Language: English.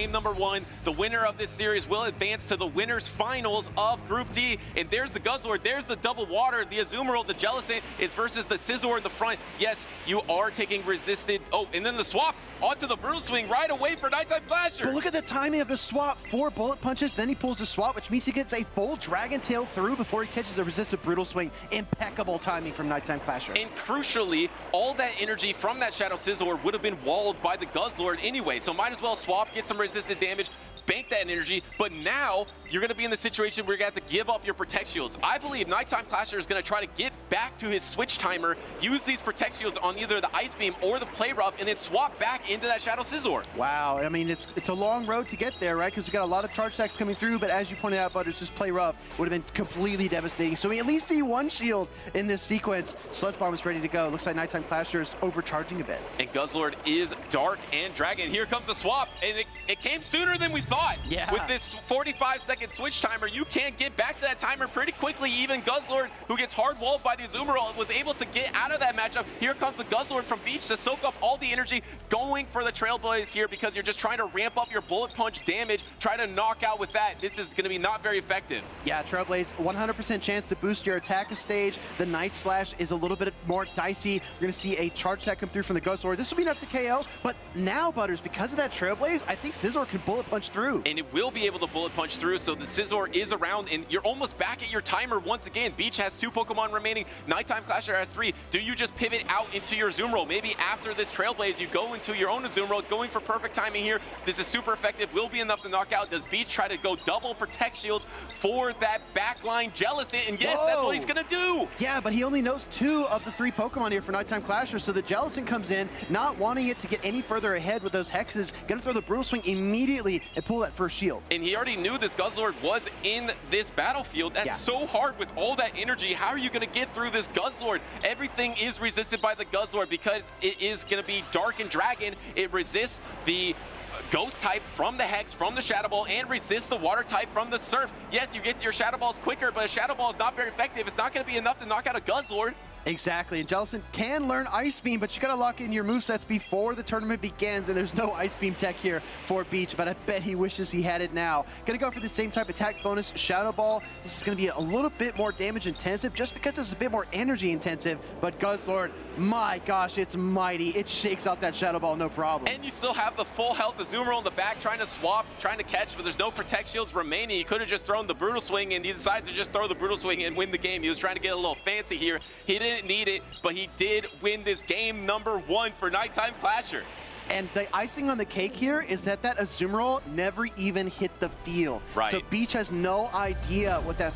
game number 1. The winner of this series will advance to the winners finals of Group D. And there's the Guzzlord, there's the double water, the Azumarill, the Jellicent is versus the Scizor in the front. Yes, you are taking resisted. Oh, and then the swap onto the Brutal Swing right away for NiteTimeClasher. But look at the timing of the swap. 4 bullet punches, then he pulls the swap, which means he gets a full Dragon Tail through before he catches a resisted Brutal Swing. Impeccable timing from NiteTimeClasher. And crucially, all that energy from that Shadow Scizor would have been walled by the Guzzlord anyway, so might as well swap, get some resisted damage, bank that energy, but now you're going to be in the situation where you're going to have to give up your Protect Shields. I believe NiteTimeClasher is going to try to get back to his switch timer, use these Protect Shields on either the Ice Beam or the Play Rough, and then swap back into that Shadow Scizor. Wow, I mean, it's a long road to get there, right? Because we got a lot of charge stacks coming through, but as you pointed out, Butters, just Play Rough would have been completely devastating. So we at least see one shield in this sequence. Sludge Bomb is ready to go. Looks like NiteTimeClasher is overcharging a bit. And Guzzlord is Dark and Dragon. Here comes the swap, and it came sooner than we thought. Yeah. With this 45-second switch timer, you can get back to that timer pretty quickly. Even Guzzlord, who gets hard-walled by the Azumarill, was able to get out of that matchup. Here comes the Guzzlord from Beach to soak up all the energy, going for the Trailblaze here because you're just trying to ramp up your bullet punch damage, try to knock out with that. This is going to be not very effective. Yeah, Trailblaze, 100% chance to boost your attack stage. The Night Slash is a little bit more dicey. We're going to see a charge attack come through from the Guzzlord. This will be enough to KO, but now, Butters, because of that Trailblaze, I think Scizor can bullet punch through. And it will be able to bullet punch through, so the Scizor is around, and you're almost back at your timer once again. Beach has 2 Pokemon remaining, NiteTimeClasher has 3. Do you just pivot out into your Azumarill? Maybe after this Trailblaze, you go into your own Azumarill, going for perfect timing here. This is super effective, will be enough to knock out. Does Beach try to go double Protect Shields for that backline Jellicent? And yes, that's what he's gonna do! Yeah, but he only knows 2 of the 3 Pokemon here for NiteTimeClasher, so the Jellicent comes in, not wanting it to get any further ahead with those hexes, gonna throw the Brutal Swing immediately and pull that first shield. And he already knew this Guzzlord was in this battlefield. That's so hard with all that energy. How are you going to get through this Guzzlord? Everything is resisted by the Guzzlord because it is going to be Dark and Dragon. It resists the Ghost type from the Hex, from the Shadow Ball, and resists the Water type from the Surf. Yes, you get to your Shadow Balls quicker, but a Shadow Ball is not very effective. It's not going to be enough to knock out a Guzzlord. Exactly, and Jellicent can learn Ice Beam, but you gotta lock in your movesets before the tournament begins, and there's no Ice Beam tech here for Beach, but I bet he wishes he had it now. Gonna go for the same type attack bonus, Shadow Ball. This is gonna be a little bit more damage intensive, just because it's a bit more energy intensive, but Guzzlord, my gosh, it's mighty. It shakes out that Shadow Ball, no problem. And you still have the full health Azumarill in the back, trying to swap, trying to catch, but there's no Protect Shields remaining. He could have just thrown the Brutal Swing, and he decided to just throw the Brutal Swing and win the game. He was trying to get a little fancy here. He didn't need it, but he did win this game number 1 for NiteTimeClasher. And the icing on the cake here is that Azumarill never even hit the field. Right. So Beach has no idea what that